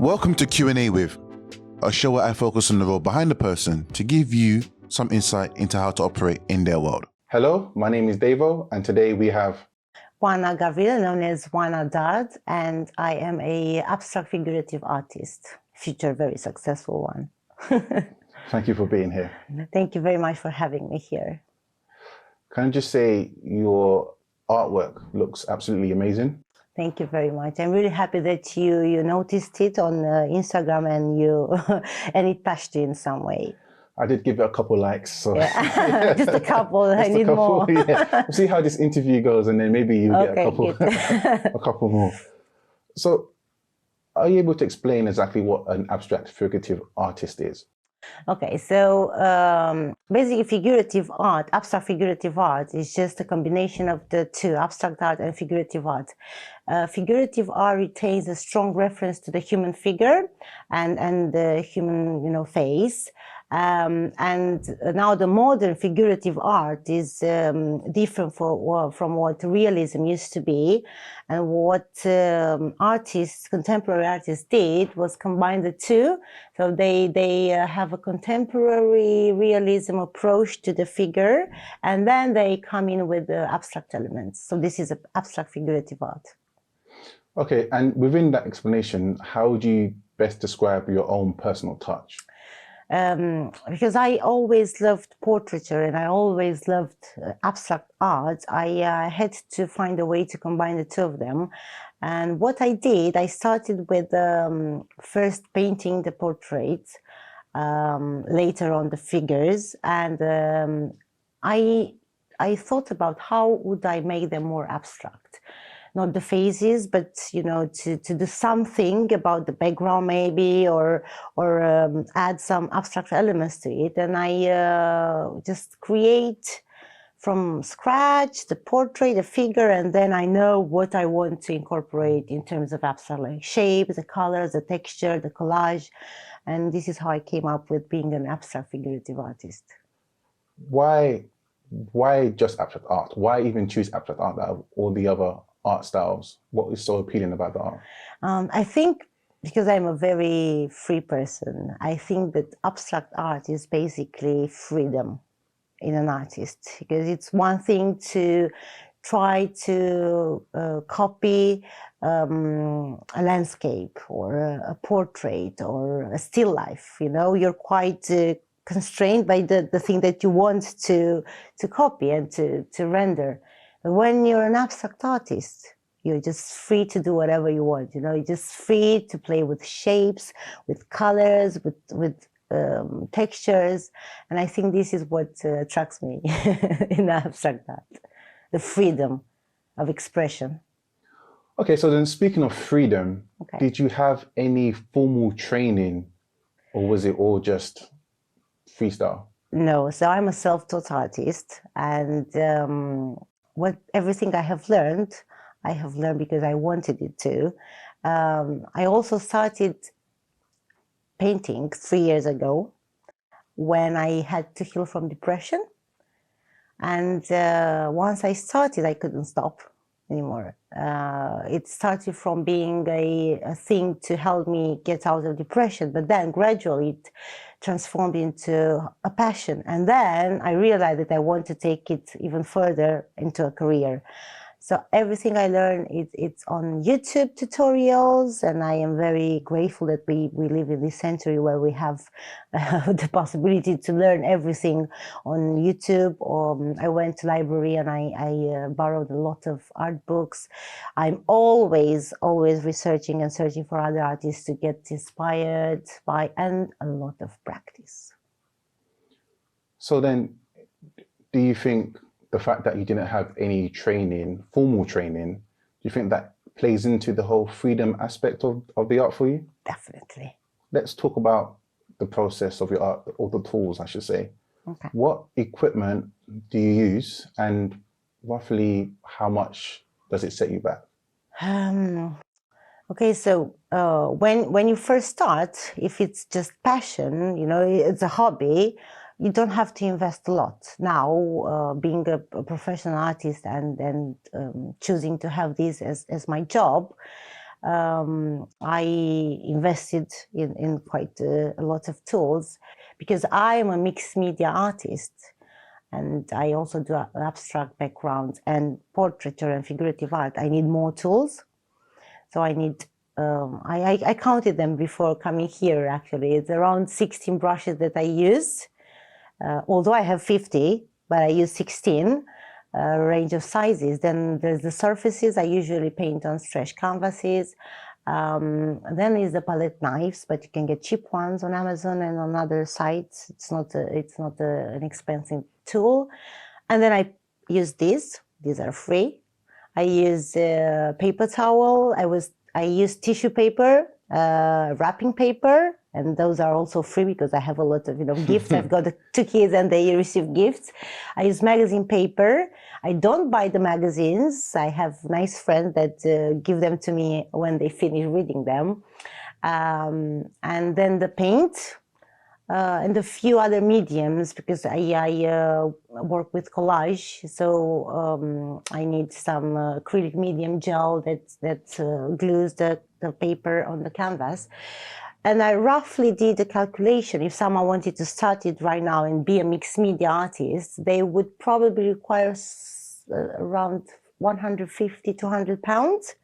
Welcome to Q&A with, a show where I focus on the role behind the person to give you some insight into how to operate in their world. Hello, my name is Davo, and today we have Oana Gavrila, known as Oana Dad, and I am a abstract figurative artist, future very successful one. Thank you for being here. Thank you very much for having me here. Can I just say your artwork looks absolutely amazing? Thank you very much. I'm really happy that you noticed it on Instagram and and it touched you in some way. I did give it a couple likes. So. Yeah. Just a couple. Just I need more. Yeah. We'll see how this interview goes, and then maybe you get a couple, a couple more. So, are you able to explain exactly what an abstract figurative artist is? Okay, so basically figurative art, abstract figurative art is just a combination of the two, abstract art and figurative art. Figurative art retains a strong reference to the human figure and the human, face. And now the modern figurative art is different from what realism used to be. And what contemporary artists did was combine the two. So they have a contemporary realism approach to the figure, and then they come in with the abstract elements. So this is abstract figurative art. Okay, and within that explanation, how would you best describe your own personal touch? Because I always loved portraiture and I always loved abstract art, I had to find a way to combine the two of them. And what I did, I started with first painting the portraits, later on the figures, and I thought about how would I make them more abstract. Not the faces, but to do something about the background maybe, or add some abstract elements to it. And I just create from scratch the portrait, the figure, and then I know what I want to incorporate in terms of abstract, like shapes, the colors, the texture, the collage. And this is how I came up with being an abstract figurative artist. Why just abstract art? Why even choose abstract art out of all the other art styles? What is so appealing about the art? I think because I'm a very free person, I think that abstract art is basically freedom in an artist, because it's one thing to try to copy a landscape or a portrait or a still life. You're quite constrained by the thing that you want to copy and to render. When you're an abstract artist, you're just free to do whatever you want. You're just free to play with shapes, with colors, with textures. And I think this is what attracts me in abstract art, the freedom of expression. Okay, so then speaking of freedom, Did you have any formal training, or was it all just freestyle? No, so I'm a self-taught artist, and everything I have learned because I wanted it to. I also started painting 3 years ago when I had to heal from depression. And once I started, I couldn't stop anymore. It started from being a thing to help me get out of depression, but then gradually it transformed into a passion. And then I realized that I want to take it even further into a career. So everything I learn, it's on YouTube tutorials, and I am very grateful that we live in this century where we have the possibility to learn everything on YouTube. I went to library and I borrowed a lot of art books. I'm always researching and searching for other artists to get inspired by, and a lot of practice. So then, do you think the fact that you didn't have any formal training, do you think that plays into the whole freedom aspect of the art for you? Definitely. Let's talk about the process of your art, or the tools, I should say. Okay. What equipment do you use, and roughly how much does it set you back? Okay, so when you first start, if it's just passion, it's a hobby, you don't have to invest a lot. Now, being a professional artist and choosing to have this as my job, I invested in quite a lot of tools because I am a mixed media artist. And I also do abstract background and portraiture and figurative art. I need more tools. So I need, I counted them before coming here actually. It's around 16 brushes that I use. Although I have 50, but I use 16 range of sizes. Then there's the surfaces. I usually paint on stretch canvases. Then is the palette knives, but you can get cheap ones on Amazon and on other sites. It's not an expensive tool. And then I use these. These are free. I use paper towel. I use tissue paper, wrapping paper, and those are also free because I have a lot of gifts. I've got 2 kids and they receive gifts. I use magazine paper. I don't buy the magazines. I have nice friends that give them to me when they finish reading them. And then the paint and a few other mediums because I work with collage. So I need some acrylic medium gel that glues the paper on the canvas. And I roughly did a calculation. If someone wanted to start it right now and be a mixed media artist, they would probably require around 150 to 100 pounds.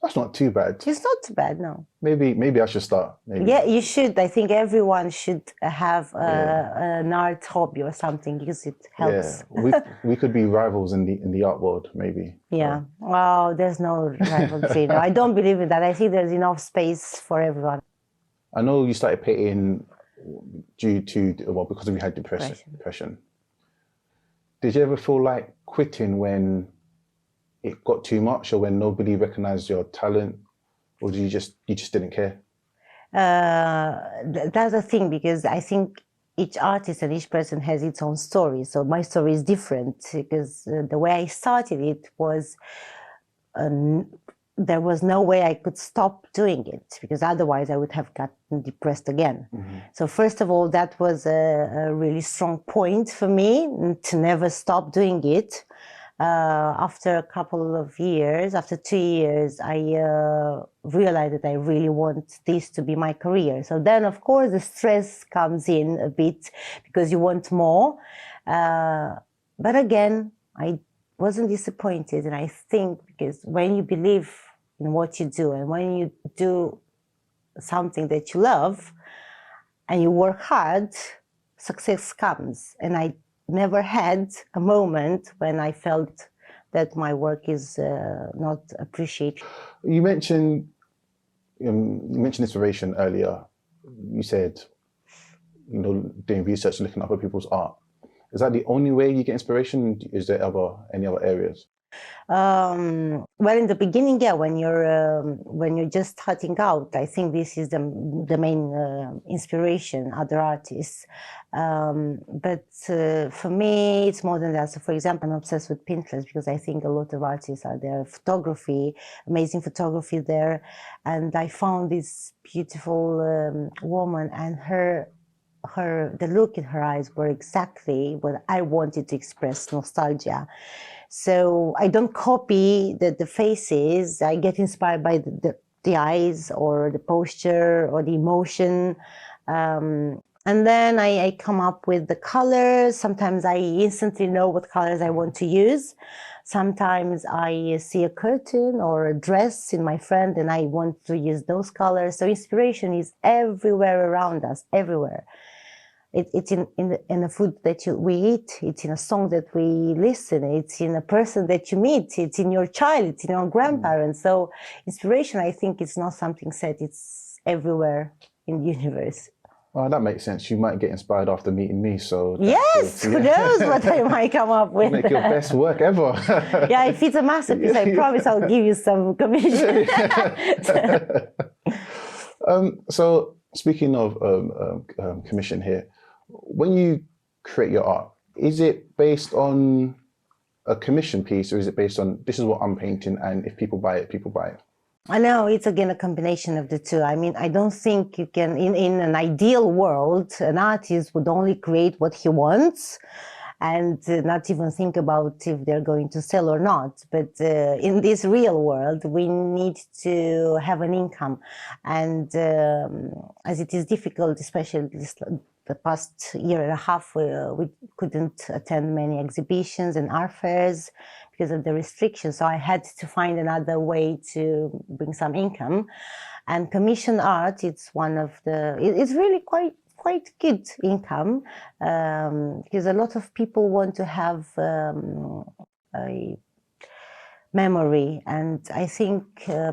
That's not too bad. It's not too bad, no. Maybe I should start. Maybe. Yeah, you should. I think everyone should have an art hobby or something because it helps. Yeah, we could be rivals in the art world, maybe. Yeah. Well, there's no rivalry. No, I don't believe in that. I think there's enough space for everyone. I know you started painting because we had depression. Did you ever feel like quitting when it got too much, or when nobody recognized your talent, or you just didn't care? That's the thing, because I think each artist and each person has its own story. So my story is different because the way I started it was there was no way I could stop doing it because otherwise I would have gotten depressed again. Mm-hmm. So first of all, that was a really strong point for me to never stop doing it. After a couple of years, after 2 years, I realized that I really want this to be my career. So then, of course, the stress comes in a bit because you want more. But again, I wasn't disappointed. And I think because when you believe in what you do and when you do something that you love and you work hard, success comes. And I never had a moment when I felt that my work is not appreciated. You mentioned inspiration earlier. You said, doing research, looking up at people's art. Is that the only way you get inspiration? Is there any other areas? Well, in the beginning, yeah, when you're just starting out, I think this is the main inspiration, other artists. But for me, it's more than that. So, for example, I'm obsessed with Pinterest because I think a lot of artists are there. Photography, amazing photography there, and I found this beautiful woman, and the look in her eyes were exactly what I wanted to express: nostalgia. So I don't copy the faces. I get inspired by the eyes or the posture or the emotion. And then I come up with the colors. Sometimes I instantly know what colors I want to use. Sometimes I see a curtain or a dress in my friend and I want to use those colors. So inspiration is everywhere around us, everywhere. It's in the food that we eat. It's in a song that we listen. It's in a person that you meet. It's in your child. It's in your grandparents. So inspiration, I think, is not something set. It's everywhere in the universe. Oh, that makes sense. You might get inspired after meeting me. So yes, who knows what I might come up with. Make your best work ever. Yeah, if it's a masterpiece, I promise I'll give you some commission. So speaking of commission here, when you create your art, is it based on a commission piece or is it based on this is what I'm painting and if people buy it, people buy it? I know it's again a combination of the two. I mean, I don't think you can, in an ideal world, an artist would only create what he wants and not even think about if they're going to sell or not. But in this real world, we need to have an income. And as it is difficult, especially the past year and a half, we couldn't attend many exhibitions and art fairs because of the restrictions. So I had to find another way to bring some income. And commission art, it's one of the, it's really quite good income, because a lot of people want to have a memory, and I think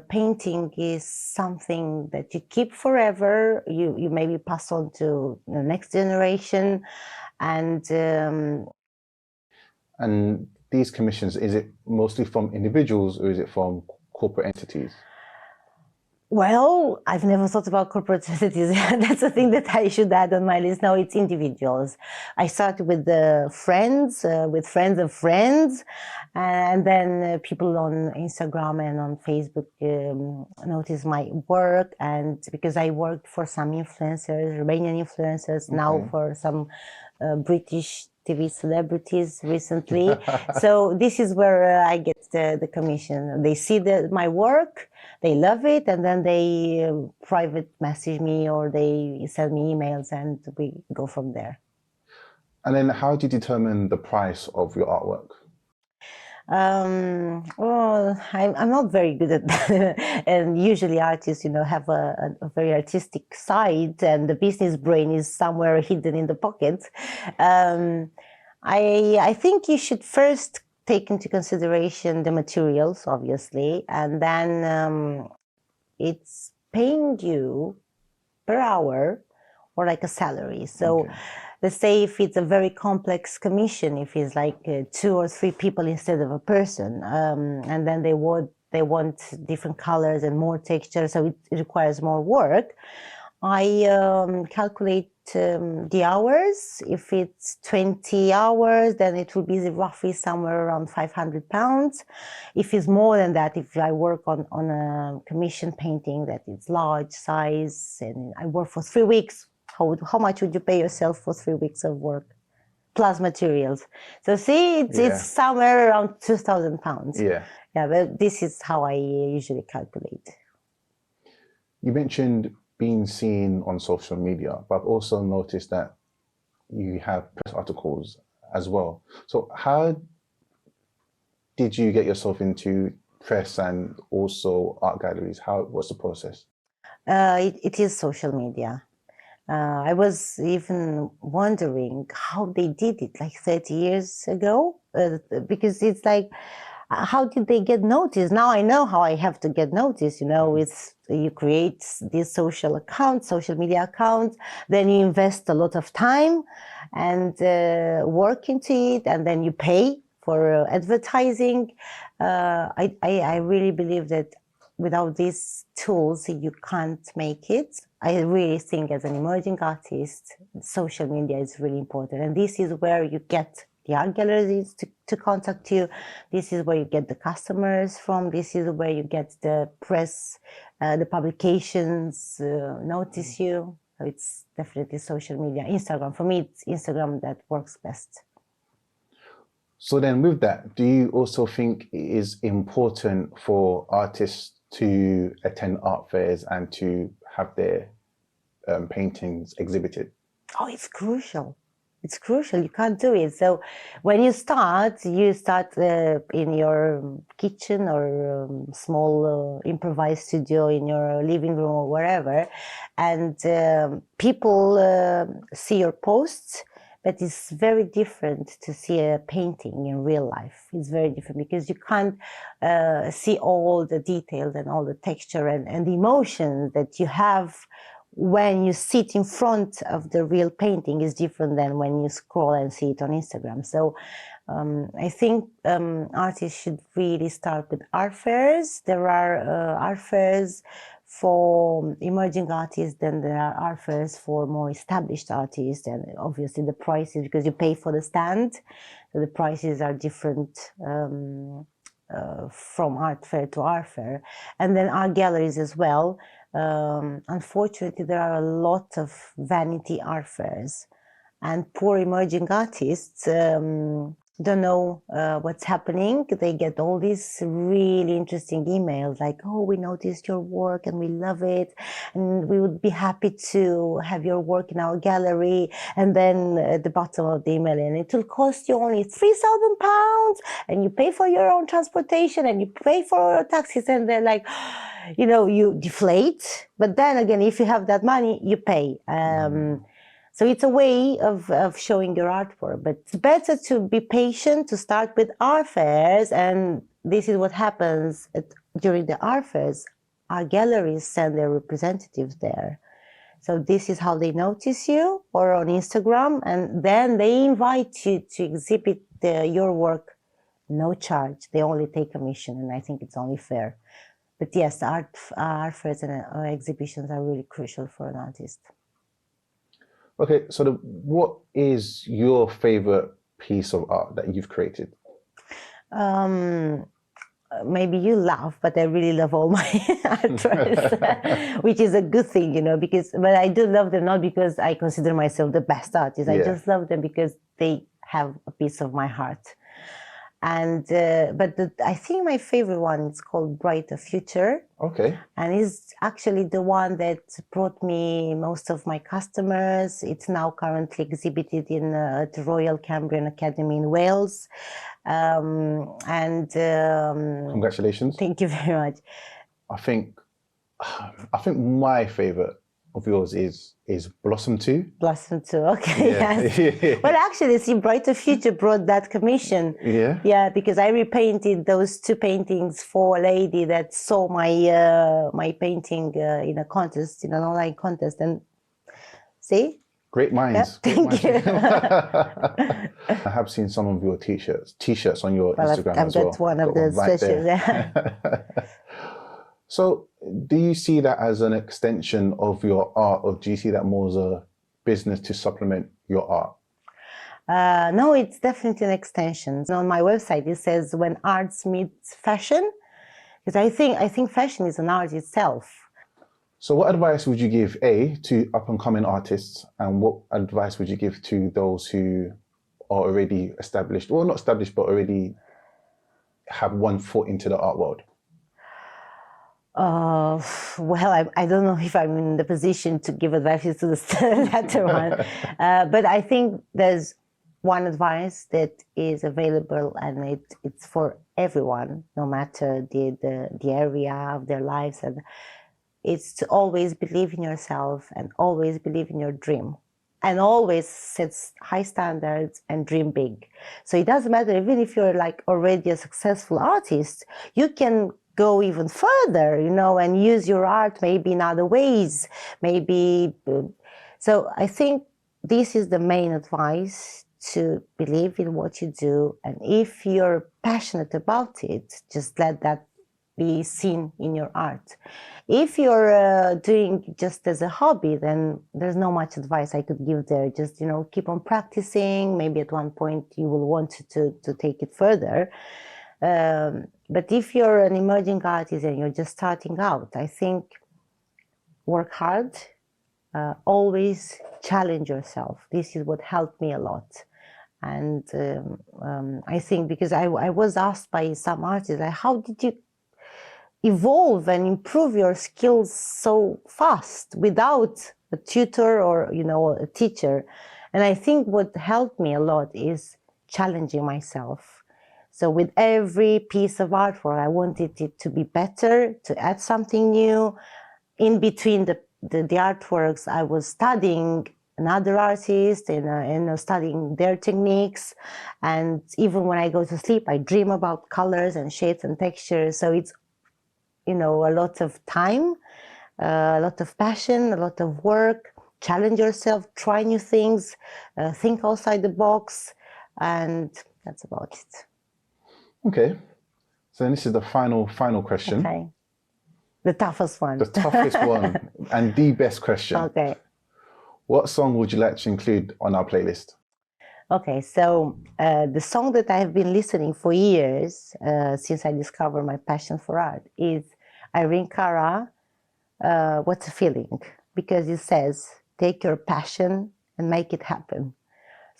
painting is something that you keep forever. You maybe pass on to the next generation, and these commissions, is it mostly from individuals or is it from corporate entities? well, I've never thought about corporate entities. That's a thing that I should add on my list. No, it's individuals. I started with friends of friends, and then people on Instagram and on Facebook noticed my work. And because I worked for some influencers, Romanian influencers, now for some British TV celebrities recently. So this is where I get the commission. They see my work, they love it, and then they private message me or they send me emails, and we go from there. And then how do you determine the price of your artwork? Well, I'm not very good at that. And usually artists, have a very artistic side, and the business brain is somewhere hidden in the pocket. I think you should first take into consideration the materials, obviously, and then it's paying you per hour or like a salary. So let's say if it's a very complex commission, if it's like 2 or 3 people instead of a person, and then they want different colors and more texture, so it requires more work. I calculate the hours. If it's 20 hours, then it will be roughly somewhere around £500. If it's more than that, if I work on a commission painting that is large size and I work for 3 weeks, how much would you pay yourself for 3 weeks of work plus materials? So see, it's somewhere around £2,000. Yeah, but this is how I usually calculate. You mentioned being seen on social media, but I've also noticed that you have press articles as well. So how did you get yourself into press and also art galleries? What's the process? It is social media. I was even wondering how they did it like 30 years ago, because it's like, how did they get noticed? Now I know how I have to get noticed. You create this social media account, then you invest a lot of time and work into it, and then you pay for advertising. I really believe that without these tools, you can't make it. I really think as an emerging artist, social media is really important. And this is where you get the art galleries to contact you. This is where you get the customers from. This is where you get the press, the publications notice you. So it's definitely social media. Instagram, for me, it's Instagram that works best. So then with that, do you also think it is important for artists to attend art fairs and to have their paintings exhibited? Oh, it's crucial. It's crucial. You can't do it. So when you start in your kitchen or small improvised studio in your living room or wherever, and people see your posts, but it's very different to see a painting in real life. It's very different because you can't see all the details and all the texture and the emotion that you have when you sit in front of the real painting is different than when you scroll and see it on Instagram. So I think artists should really start with art fairs. There are art fairs for emerging artists, then there are art fairs for more established artists, and obviously the prices, because you pay for the stand, so the prices are different from art fair to art fair. And then art galleries as well. Unfortunately, there are a lot of vanity art fairs, and poor emerging artists don't know what's happening. They get all these really interesting emails like, oh, we noticed your work and we love it, and we would be happy to have your work in our gallery. And then at the bottom of the email, and it will cost you only £3,000, and you pay for your own transportation and you pay for your taxis. And they're like, you know, you deflate. But then again, if you have that money, you pay. So it's a way of showing your artwork, but it's better to be patient, to start with art fairs. And this is what happens during the art fairs. Our galleries send their representatives there. So this is how they notice you, or on Instagram, and then they invite you to exhibit your work, no charge. They only take commission, and I think it's only fair. But yes, art fairs and exhibitions are really crucial for an artist. Okay, so what is your favorite piece of art that you've created? Maybe you laugh, but I really love all my artworks, which is a good thing, you know, but I do love them not because I consider myself the best artist. I just love them because they have a piece of my heart. And I think my favorite one is called Brighter Future. Okay. And it's actually the one that brought me most of my customers. It's now currently exhibited in the Royal Cambrian Academy in Wales. Congratulations. Thank you very much. I think my favorite of yours is Blossom 2. Blossom 2, okay, Yeah. yes. Well, actually, see, Brighter Future brought that commission. Yeah? Yeah, because I repainted those 2 paintings for a lady that saw my painting in a contest, in an online contest. And see? Great minds. Yeah, Great thank you. I have seen some of your t-shirts on your Instagram as well. I've got one of the sweatshirts, yeah. So do you see that as an extension of your art, or do you see that more as a business to supplement your art? No, it's definitely an extension. On my website, it says when arts meets fashion, because I think fashion is an art itself. So what advice would you give, to up-and-coming artists, and what advice would you give to those who are already established, well, not established, but already have one foot into the art world? Well, I don't know if I'm in the position to give advice to the latter one, but I think there's one advice that is available, and it's for everyone, no matter the area of their lives, and it's to always believe in yourself and always believe in your dream, and always set high standards and dream big. So it doesn't matter, even if you're like already a successful artist, you can go even further, you know, and use your art maybe in other ways, maybe. So I think this is the main advice, to believe in what you do. And if you're passionate about it, just let that be seen in your art. If you're doing just as a hobby, then there's no much advice I could give there. Just, you know, keep on practicing. Maybe at one point you will want to take it further. But if you're an emerging artist and you're just starting out, I think work hard, always challenge yourself. This is what helped me a lot. And I think, because I was asked by some artists, like, how did you evolve and improve your skills so fast without a tutor or, you know, a teacher? And I think what helped me a lot is challenging myself. So with every piece of artwork, I wanted it to be better, to add something new. In between the artworks, I was studying another artist and studying their techniques. And even when I go to sleep, I dream about colors and shades and textures. So it's, you know, a lot of time, a lot of passion, a lot of work. Challenge yourself, try new things, think outside the box, and that's about it. Okay, so then this is the final question. Okay, the toughest one. The toughest one and the best question. Okay. What song would you like to include on our playlist? Okay, so the song that I have been listening for years, since I discovered my passion for art, is Irene Cara, What's a Feeling? Because it says, take your passion and make it happen.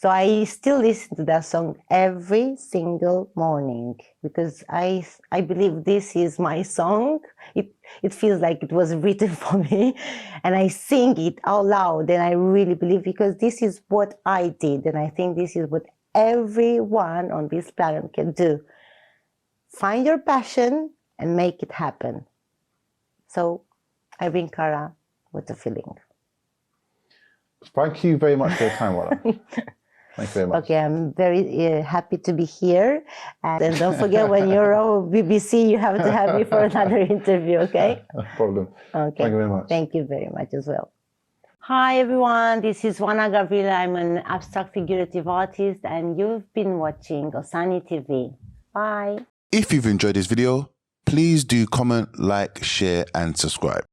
So I still listen to that song every single morning because I believe this is my song. It feels like it was written for me, and I sing it out loud, and I really believe because this is what I did, and I think this is what everyone on this planet can do. Find your passion and make it happen. So I bring Kara with a feeling. Thank you very much for your time, Oana. Thank you very much. Okay, I'm very happy to be here. And don't forget, when you're on BBC, you have to have me for another interview, okay? No problem. Okay. Thank you very much. Thank you very much as well. Hi, everyone. This is Oana Gavrila. I'm an abstract figurative artist, and you've been watching Osani TV. Bye. If you've enjoyed this video, please do comment, like, share, and subscribe.